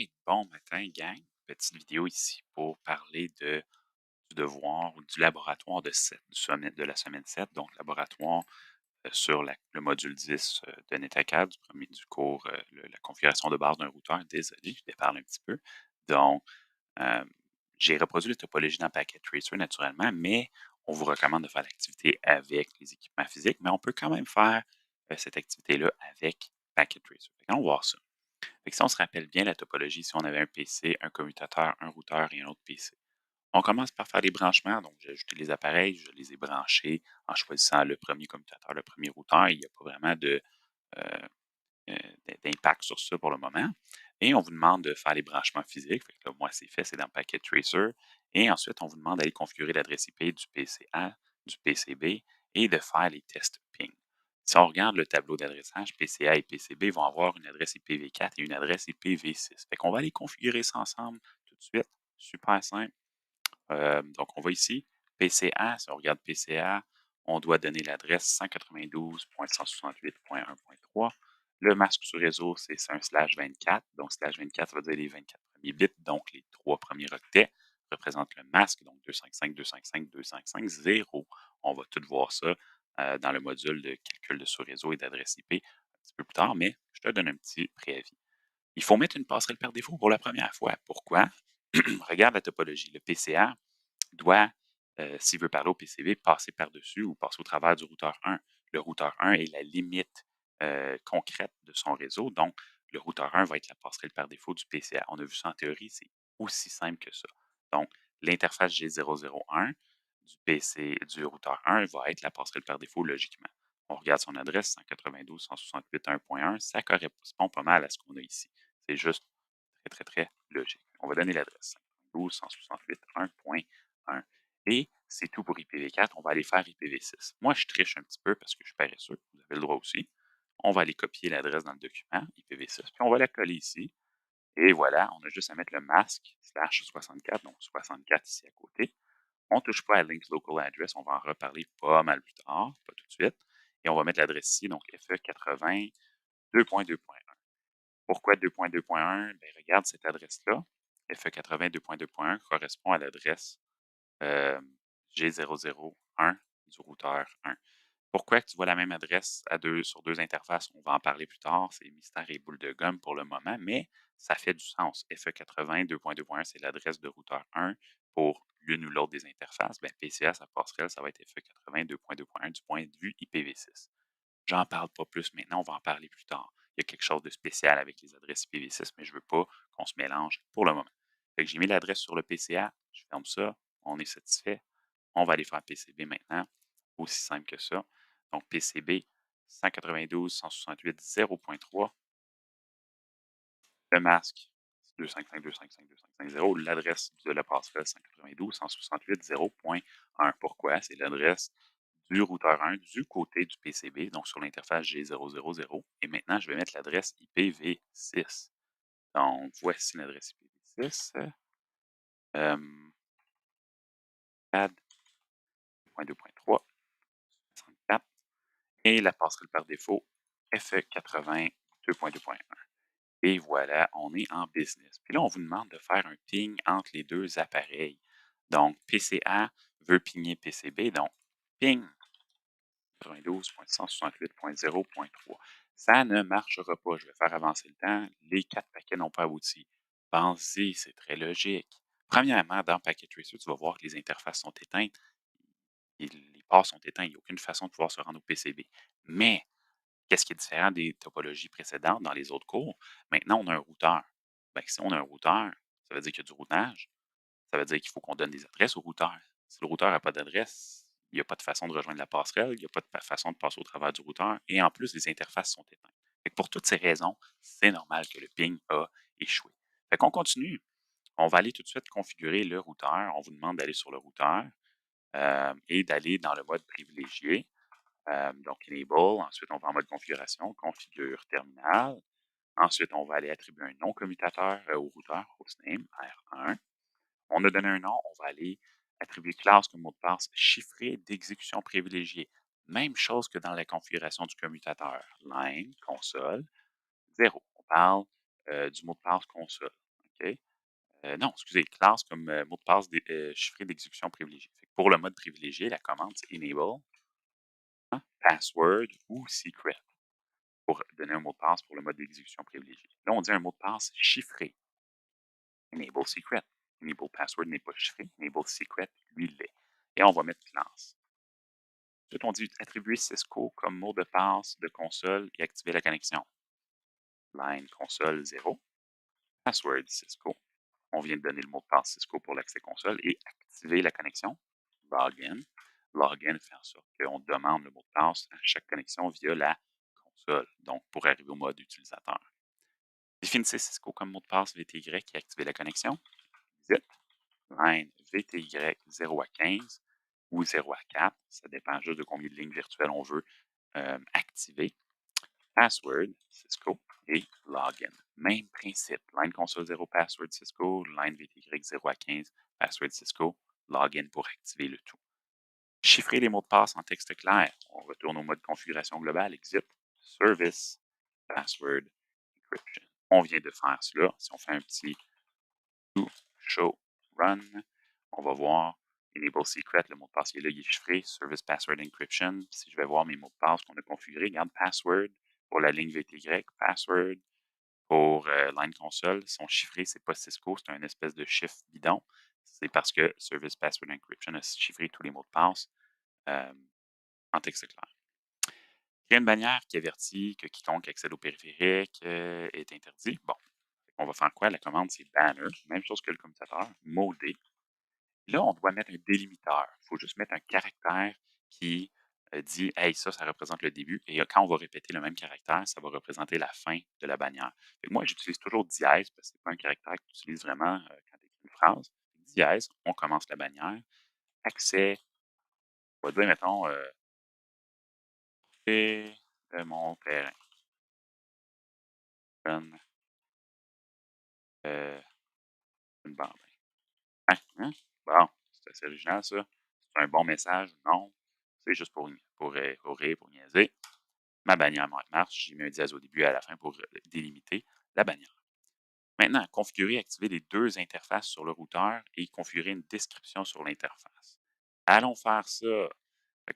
Alright, bon matin, gang. Petite vidéo ici pour parler du devoir ou du laboratoire de la semaine 7, donc laboratoire sur le module 10 de NetAcad, du premier du cours, la configuration de base d'un routeur. Désolé, je déparle un petit peu. Donc, euh, j'ai reproduit la topologie dans Packet Tracer naturellement, mais on vous recommande de faire l'activité avec les équipements physiques, mais on peut quand même faire cette activité-là avec Packet Tracer. On va voir ça. Fait que si on se rappelle bien la topologie, si on avait un PC, un commutateur, un routeur et un autre PC. On commence par faire les branchements. Donc, j'ai ajouté les appareils, je les ai branchés en choisissant le premier commutateur, le premier routeur. Il n'y a pas vraiment euh, d'impact sur ça pour le moment. Et on vous demande de faire les branchements physiques. Fait que là, moi, c'est fait, c'est dans Packet Tracer. Et ensuite, on vous demande d'aller configurer l'adresse IP du PC A, du PCB et de faire les tests ping. Si on regarde le tableau d'adressage, PCA et PCB vont avoir une adresse IPv4 et une adresse IPv6. Fait qu'on va aller configurer ça ensemble tout de suite. Super simple. Donc, on va ici, PCA. Si on regarde PCA, on doit donner l'adresse 192.168.1.3. Le masque sur réseau, c'est un slash 24. Donc, slash 24, ça veut dire les 24 premiers bits. Donc, les 3 premiers octets représentent le masque. Donc, 255, 255, 255, 0. On va tout voir ça dans le module de calcul de sous-réseau et d'adresse IP un petit peu plus tard, mais je te donne un petit préavis. Il faut mettre une passerelle par défaut pour la première fois. Pourquoi? Regarde la topologie. Le PCA doit, s'il veut parler au PCB, passer par-dessus ou passer au travers du routeur 1. Le routeur 1 est la limite concrète de son réseau. Donc, le routeur 1 va être la passerelle par défaut du PCA. On a vu ça en théorie, c'est aussi simple que ça. Donc, l'interface G001 du routeur 1 va être la passerelle par défaut logiquement. On regarde son adresse 192.168.1.1, ça correspond pas mal à ce qu'on a ici. C'est juste très, très, très logique. On va donner l'adresse 192.168.1. Et c'est tout pour IPv4. On va aller faire IPv6. Moi, je triche un petit peu parce que je suis paresseux. Vous avez le droit aussi. On va aller copier l'adresse dans le document IPv6, puis on va la coller ici. Et voilà, on a juste à mettre le masque slash 64, donc 64 ici à côté. On ne touche pas à Link Local Address. On va en reparler pas mal plus tard, pas tout de suite. Et on va mettre l'adresse ici, donc FE80 2.2.1. Pourquoi 2.2.1? Ben, regarde cette adresse-là. FE80 2.2.1 correspond à l'adresse G001 du routeur 1. Pourquoi tu vois la même adresse sur deux interfaces? On va en parler plus tard. C'est mystère et boule de gomme pour le moment, mais ça fait du sens. FE80 2.2.1, c'est l'adresse de routeur 1 pour l'une ou l'autre des interfaces. Ben, PCA, sa passerelle, ça va être FE80 2.2.1 du point de vue IPv6. J'en parle pas plus maintenant, on va en parler plus tard. Il y a quelque chose de spécial avec les adresses IPv6, mais je ne veux pas qu'on se mélange pour le moment. Fait que j'ai mis l'adresse sur le PCA, je ferme ça, on est satisfait. On va aller faire PCB maintenant, aussi simple que ça. Donc PCB 192.168.0.3, le masque 255.255.255.0, l'adresse de la passerelle 192.168.0.1. Pourquoi? C'est l'adresse du routeur 1 du côté du PCB, donc sur l'interface G000. Et maintenant, je vais mettre l'adresse IPv6. Donc, voici l'adresse IPv6. Euh, 4.2.3, 64. Et la passerelle par défaut, FE80 2.2.1. Et voilà, on est en business. Puis là, on vous demande de faire un ping entre les deux appareils. Donc, PCA veut pigner PCB, donc ping 92.168.0.3. Ça ne marchera pas. Je vais faire avancer le temps. Les 4 paquets n'ont pas abouti. Pensez, c'est très logique. Premièrement, dans Packet Tracer, tu vas voir que les interfaces sont éteintes. Les ports sont éteints. Il n'y a aucune façon de pouvoir se rendre au PCB. Mais, qu'est-ce qui est différent des topologies précédentes dans les autres cours? Maintenant, on a un routeur. Ben, si on a un routeur, ça veut dire qu'il y a du routage. Ça veut dire qu'il faut qu'on donne des adresses au routeur. Si le routeur n'a pas d'adresse, il n'y a pas de façon de rejoindre la passerelle, il n'y a pas de façon de passer au travers du routeur, et en plus, les interfaces sont éteintes. Fait que pour toutes ces raisons, c'est normal que le ping a échoué. Fait qu'on continue. On va aller tout de suite configurer le routeur. On vous demande d'aller sur le routeur et d'aller dans le mode privilégié. Donc, Enable. Ensuite, on va en mode configuration, configure terminal. Ensuite, on va aller attribuer un nom commutateur au routeur, hostname, R1. On a donné un nom, on va aller attribuer classe comme mot de passe chiffré d'exécution privilégié. Même chose que dans la configuration du commutateur. Line, console, 0. On parle du mot de passe console. OK. Non, excusez, classe comme mot de passe chiffré d'exécution privilégié. Fait que pour le mode privilégié, la commande, c'est enable, hein, password ou secret pour donner un mot de passe pour le mode d'exécution privilégié. Là, on dit un mot de passe chiffré. Enable secret. Enable password n'est pas chiffré. Enable secret, lui, l'est. Et on va mettre classe. Ensuite, on dit attribuer Cisco comme mot de passe de console et activer la connexion. Line console 0. Password Cisco. On vient de donner le mot de passe Cisco pour l'accès console et activer la connexion. Login. Login fait en sorte qu'on demande le mot de passe à chaque connexion via la console, donc pour arriver au mode utilisateur. Définissez Cisco comme mot de passe VTY et activez la connexion. Zip. Line VTY 0 à 15 ou 0 à 4. Ça dépend juste de combien de lignes virtuelles on veut activer. Password Cisco et login. Même principe. Line console 0, password Cisco, line VTY 0 à 15, password Cisco, login pour activer le tout. Chiffrer les mots de passe en texte clair. On retourne au mode configuration globale, exit, service, password, encryption. On vient de faire cela. Si on fait un petit do, show, run, on va voir enable secret, le mot de passe qui est là, il est chiffré, service, password, encryption. Si je vais voir mes mots de passe qu'on a configurés, regarde password pour la ligne VTY, password pour line console sont chiffrés, c'est pas Cisco, c'est un espèce de chiffre bidon. C'est parce que Service Password Encryption a chiffré tous les mots de passe euh, en texte clair. Créer une bannière qui avertit que quiconque accède au périphérique est interdit. Bon, on va faire quoi? La commande, c'est banner, même chose que le commutateur, modé. Là, on doit mettre un délimiteur. Il faut juste mettre un caractère qui dit Hey, ça représente le début. Et quand on va répéter le même caractère, ça va représenter la fin de la bannière. Fait que moi, j'utilise toujours dièse parce que ce n'est pas un caractère que tu utilises vraiment quand tu écris une phrase. Dièse, on commence la bannière. Accès, on va dire, mettons, c'est de mon terrain. Une, euh, une bande. Hein? Hein? Bon, c'est assez original, ça. C'est un bon message? Non. C'est juste pour rire, pour niaiser. Ma bannière marche, j'ai mis un dièse au début et à la fin pour délimiter la bannière. Maintenant, configurer et activer les deux interfaces sur le routeur et configurer une description sur l'interface. Allons faire ça.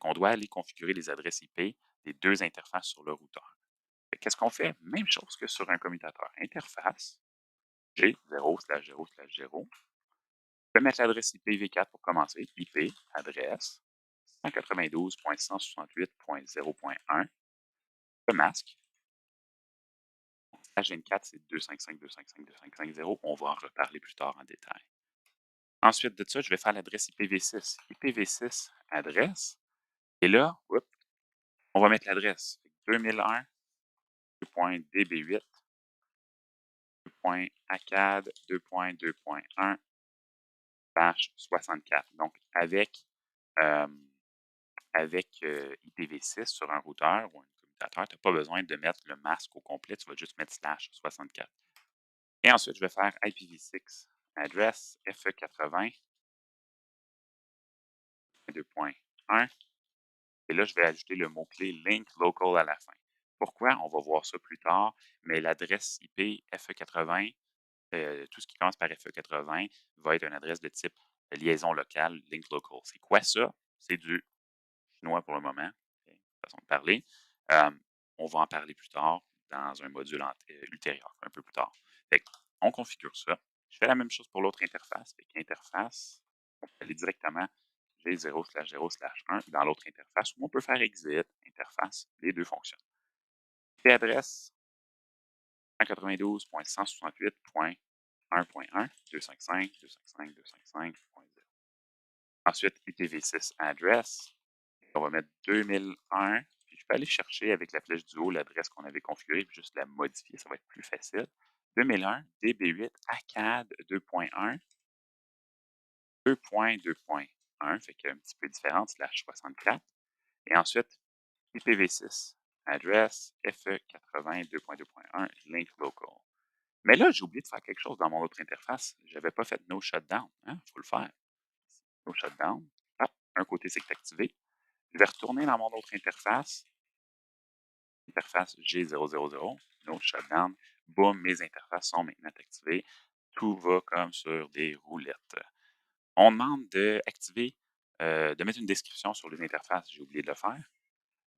On doit aller configurer les adresses IP des deux interfaces sur le routeur. Qu'est-ce qu'on fait? Même chose que sur un commutateur. Interface, G0/0/0. Je vais mettre l'adresse IP V4 pour commencer. IP, adresse, 192.168.0.1. Le masque, H24, c'est 255.255.255.0. On va en reparler plus tard en détail. Ensuite de ça, je vais faire l'adresse IPv6. IPv6, adresse. Et là, on va mettre l'adresse 2001, 2.db8, 2.acad, 2.2.1, 64. Donc, euh, avec IPv6 sur un routeur ou un commutateur, tu n'as pas besoin de mettre le masque au complet, tu vas juste mettre /64. Et ensuite, je vais faire IPv6 address FE80 2.1. Et là, je vais ajouter le mot-clé link local à la fin. Pourquoi? On va voir ça plus tard, mais l'adresse IP FE80, tout ce qui commence par FE80 va être une adresse de type liaison locale, link local. C'est quoi ça? C'est du chinois pour le moment, façon de parler. Euh, on va en parler plus tard dans un module ultérieur, un peu plus tard. On configure ça. Je fais la même chose pour l'autre interface. Interface, on peut aller directement G0/0/1 dans l'autre interface ou on peut faire exit, interface, les deux fonctionnent. IP adresse 192.168.1.1, 255.255.255.0. Ensuite, IPv6 address, on va mettre 2001, puis je peux aller chercher avec la flèche du haut l'adresse qu'on avait configurée, puis juste la modifier, ça va être plus facile. 2001, DB8, ACAD 2.1, 2.2.1, fait qu'il y a un petit peu différent, /64. Et ensuite, IPv6, address, FE80 2.2.1, link local. Mais là, j'ai oublié de faire quelque chose dans mon autre interface. Je n'avais pas fait no shutdown. Il faut le faire. No shutdown. Hop, un côté, c'est activé. Je vais retourner dans mon autre interface. Interface G000, no shutdown. Boum, mes interfaces sont maintenant activées. Tout va comme sur des roulettes. On demande d'activer, de mettre une description sur les interfaces. J'ai oublié de le faire.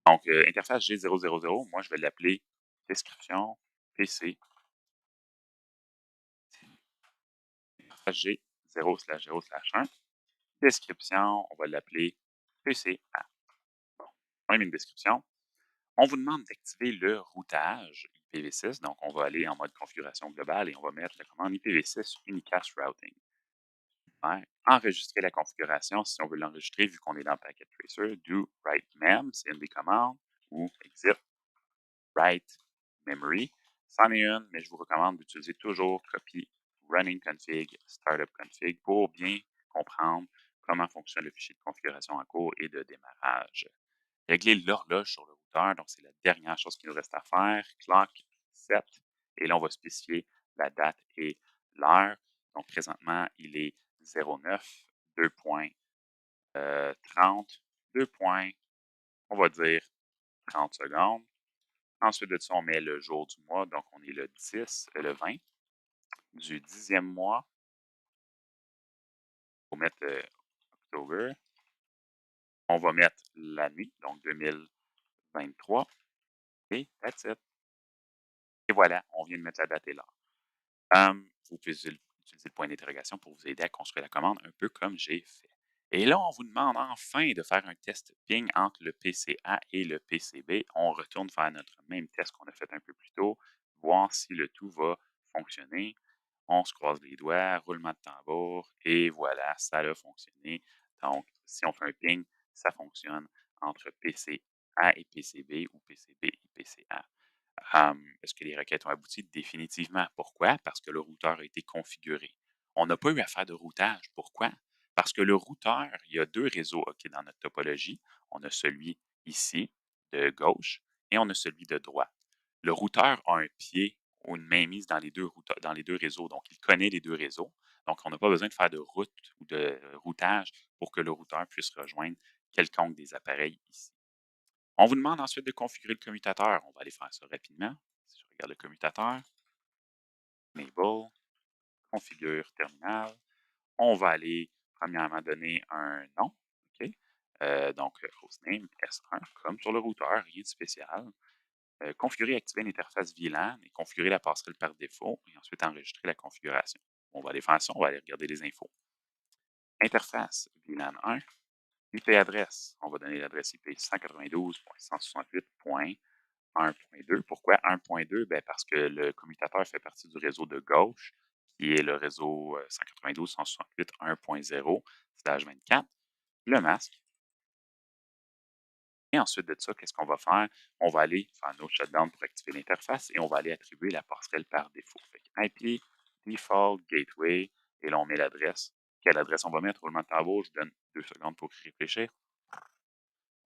Donc, interface G000, moi, je vais l'appeler description PC. Interface G0/0/1. Description, on va l'appeler PCA. Bon, on a mis une description. On vous demande d'activer le routage IPv6. Donc, on va aller en mode configuration globale et on va mettre la commande IPv6 Unicast Routing. Super. Enregistrer la configuration. Si on veut l'enregistrer, vu qu'on est dans Packet Tracer, do write mem, c'est une des commandes, ou exit write memory. C'en est une, mais je vous recommande d'utiliser toujours copy running config, startup config pour bien comprendre comment fonctionne le fichier de configuration en cours et de démarrage. Régler l'horloge sur le routeur, donc c'est la dernière chose qu'il nous reste à faire. Clock set, et là, on va spécifier la date et l'heure. Donc, présentement, il est 09, 2.30, 2. On va dire 30 secondes. Ensuite de ça, on met le jour du mois, donc on est le 10, le 20 du 10e mois. On va mettre October. On va mettre l'année, donc 2023. Et that's it. Et voilà, on vient de mettre la date et l'heure. Vous pouvez utiliser le point d'interrogation pour vous aider à construire la commande, un peu comme j'ai fait. Et là, on vous demande enfin de faire un test ping entre le PCA et le PCB. On retourne faire notre même test qu'on a fait un peu plus tôt, voir si le tout va fonctionner. On se croise les doigts, roulement de tambour, et voilà, ça a fonctionné. Donc, si on fait un ping, ça fonctionne entre PCA et PCB ou PCB et PCA. Est-ce que les requêtes ont abouti? Définitivement. Pourquoi? Parce que le routeur a été configuré. On n'a pas eu à faire de routage. Pourquoi? Parce que le routeur, il y a deux réseaux dans notre topologie. On a celui ici, de gauche, et on a celui de droite. Le routeur a un pied ou une mainmise dans les deux réseaux. Donc, il connaît les deux réseaux. Donc, on n'a pas besoin de faire de route ou de routage pour que le routeur puisse rejoindre quelconque des appareils ici. On vous demande ensuite de configurer le commutateur. On va aller faire ça rapidement. Si je regarde le commutateur, Enable, configure terminal. On va aller premièrement donner un nom. OK? Donc, hostname S1, comme sur le routeur, rien de spécial. Configurer et activer l'interface VLAN et configurer la passerelle par défaut et ensuite enregistrer la configuration. On va aller faire ça, on va aller regarder les infos. Interface VLAN 1, IP adresse. On va donner l'adresse IP 192.168.1.2. Pourquoi 1.2? Ben parce que le commutateur fait partie du réseau de gauche, qui est le réseau 192.168.1.0/24. Le masque. Et ensuite de ça, qu'est-ce qu'on va faire? On va aller faire un autre shutdown pour activer l'interface et on va aller attribuer la passerelle par défaut. Fait que IP, default, gateway, et là, on met l'adresse. Quelle adresse on va mettre? Roulement de tambour, je vous donne 2 secondes pour réfléchir.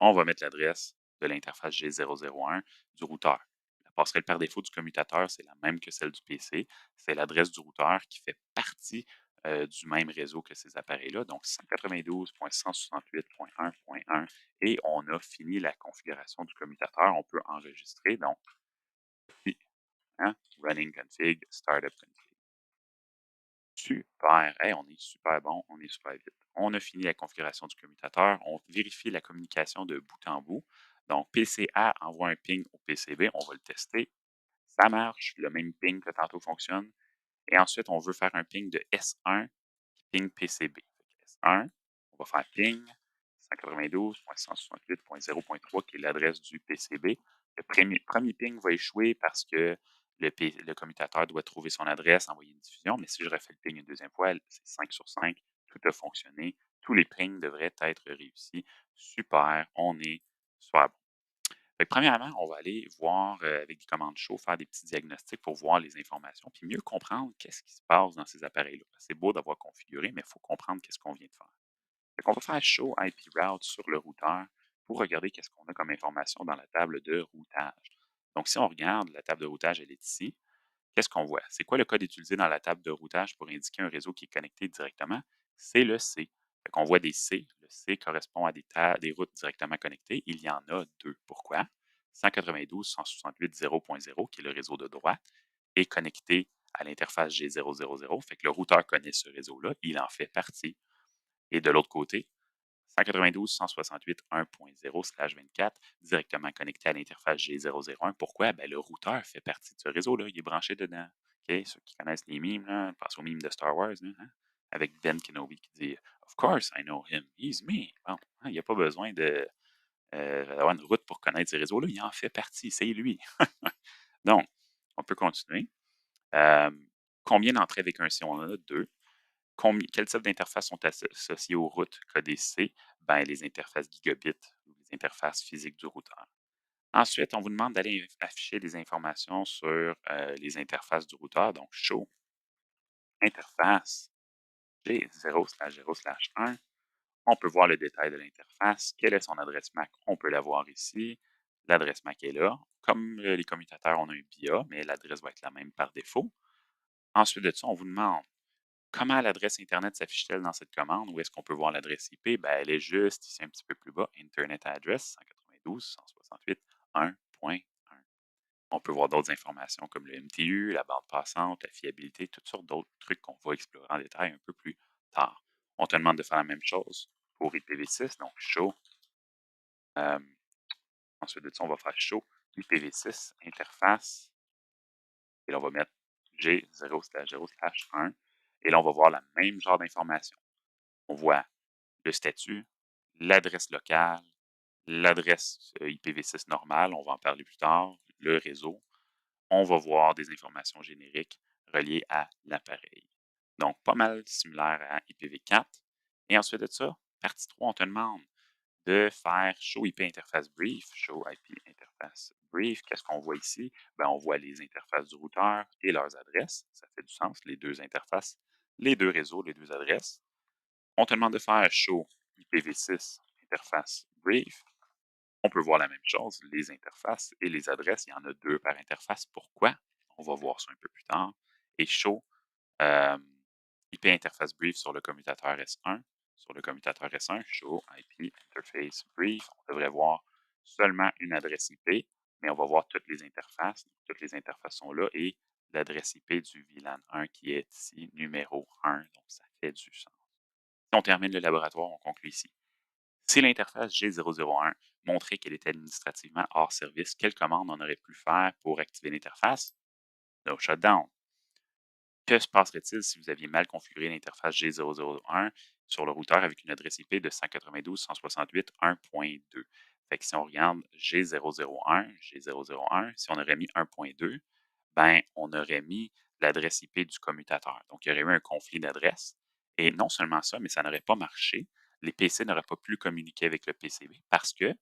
On va mettre l'adresse de l'interface G001 du routeur. La passerelle par défaut du commutateur, c'est la même que celle du PC. C'est l'adresse du routeur qui fait partie du même réseau que ces appareils-là, donc 192.168.1.1, et on a fini la configuration du commutateur. On peut enregistrer, donc, hein, running config, startup config. Super, hey, on est super bon, on est super vite. On a fini la configuration du commutateur, on vérifie la communication de bout en bout. Donc, PCA envoie un ping au PCB, on va le tester. Ça marche, le même ping que tantôt fonctionne. Et ensuite, on veut faire un ping de S1 qui ping PCB. S1, on va faire ping 192.168.0.3 qui est l'adresse du PCB. Le premier ping va échouer parce que le commutateur doit trouver son adresse, envoyer une diffusion, mais si je refais le ping une deuxième fois, c'est 5 sur 5, tout a fonctionné. Tous les pings devraient être réussis. Super, on est super bon. Fait que premièrement, on va aller voir avec des commandes show, faire des petits diagnostics pour voir les informations, puis mieux comprendre qu'est-ce qui se passe dans ces appareils-là. C'est beau d'avoir configuré, mais il faut comprendre qu'est-ce qu'on vient de faire. Fait qu'on va faire show IP route sur le routeur pour regarder qu'est-ce qu'on a comme information dans la table de routage. Donc, si on regarde, la table de routage, elle est ici. Qu'est-ce qu'on voit? C'est quoi le code utilisé dans la table de routage pour indiquer un réseau qui est connecté directement? C'est le C. Fait qu'on voit des C. Le C correspond à des routes directement connectées. Il y en a deux. Pourquoi? 192.168.0.0, qui est le réseau de droite, est connecté à l'interface G000. Fait que le routeur connaît ce réseau-là, il en fait partie. Et de l'autre côté, 192.168.1.0/24 directement connecté à l'interface G001. Pourquoi? Ben, le routeur fait partie de ce réseau-là, il est branché dedans. OK? Ceux qui connaissent les mimes, là, pensez aux mimes de Star Wars, là, hein? Avec Ben Kenobi qui dit Of course I know him, he's me. Bon, hein, il n'y a pas besoin d'avoir une route pour connaître ces réseaux-là, il en fait partie, c'est lui. Donc, on peut continuer. Euh, Combien d'entrées avec un C on en a? Deux. Quel type d'interfaces sont associées aux routes codées C? Ben, les interfaces gigabit ou les interfaces physiques du routeur. Ensuite, on vous demande d'aller afficher des informations sur les interfaces du routeur. Donc, show interface G0/0/1. On peut voir le détail de l'interface. Quelle est son adresse MAC? On peut la voir ici. L'adresse MAC est là. Comme les commutateurs, on a un BIA, mais l'adresse va être la même par défaut. Ensuite de ça, on vous demande comment l'adresse Internet s'affiche-t-elle dans cette commande? Où est-ce qu'on peut voir l'adresse IP? Ben, elle est juste ici un petit peu plus bas. Internet address 192.168.1.1. On peut voir d'autres informations comme le MTU, la bande passante, la fiabilité, toutes sortes d'autres trucs qu'on va explorer en détail un peu plus tard. On te demande de faire la même chose pour IPv6, donc show. Euh, Ensuite de ça, on va faire show IPv6 interface. Et là, on va mettre G0/0/1. Et là, on va voir le même genre d'informations. On voit le statut, l'adresse locale, l'adresse IPv6 normale, on va en parler plus tard, le réseau. On va voir des informations génériques reliées à l'appareil. Donc, pas mal similaire à IPv4. Et ensuite de ça, partie 3, on te demande de faire Show IP Interface Brief. Show IP Interface Brief. Qu'est-ce qu'on voit ici? Ben, on voit les interfaces du routeur et leurs adresses. Ça fait du sens, les deux interfaces, les deux réseaux, les deux adresses. On te demande de faire Show IPv6 Interface Brief. On peut voir la même chose, les interfaces et les adresses. Il y en a deux par interface. Pourquoi? On va voir ça un peu plus tard. Et Show euh, IP Interface Brief sur le commutateur S1. Sur le commutateur S1, Show IP Interface Brief. On devrait voir seulement une adresse IP, mais on va voir toutes les interfaces. Toutes les interfaces sont là et l'adresse IP du VLAN 1 qui est ici numéro 1. Donc, ça fait du sens. Si on termine le laboratoire, on conclut ici. Si l'interface G001 montrait qu'elle était administrativement hors service, quelle commande on aurait pu faire pour activer l'interface? No shutdown. Que se passerait-il si vous aviez mal configuré l'interface G001 sur le routeur avec une adresse IP de 192.168.1.2? Fait que si on regarde G001, si on aurait mis 1.2, ben, on aurait mis l'adresse IP du commutateur. Donc, il y aurait eu un conflit d'adresse. Et non seulement ça, mais ça n'aurait pas marché. Les PC n'auraient pas pu communiquer avec le PCB parce que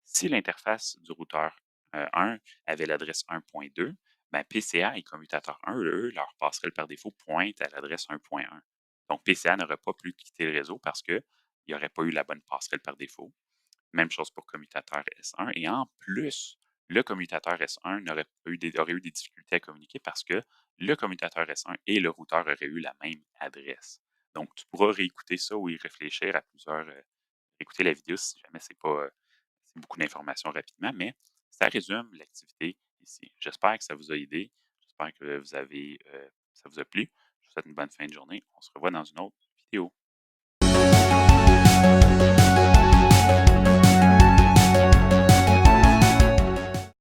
si l'interface du routeur 1 avait l'adresse 1.2, ben PCA et commutateur 1, eux, leur passerelle par défaut pointe à l'adresse 1.1. Donc, PCA n'aurait pas pu quitter le réseau parce qu'il n'y aurait pas eu la bonne passerelle par défaut. Même chose pour commutateur S1. Et en plus, le commutateur S1 aurait eu des difficultés à communiquer parce que le commutateur S1 et le routeur auraient eu la même adresse. Donc, tu pourras réécouter ça ou y réfléchir à plusieurs. Écouter la vidéo si jamais c'est beaucoup d'informations rapidement, mais ça résume l'activité ici. J'espère que ça vous a aidé. J'espère que ça vous a plu. Je vous souhaite une bonne fin de journée. On se revoit dans une autre vidéo.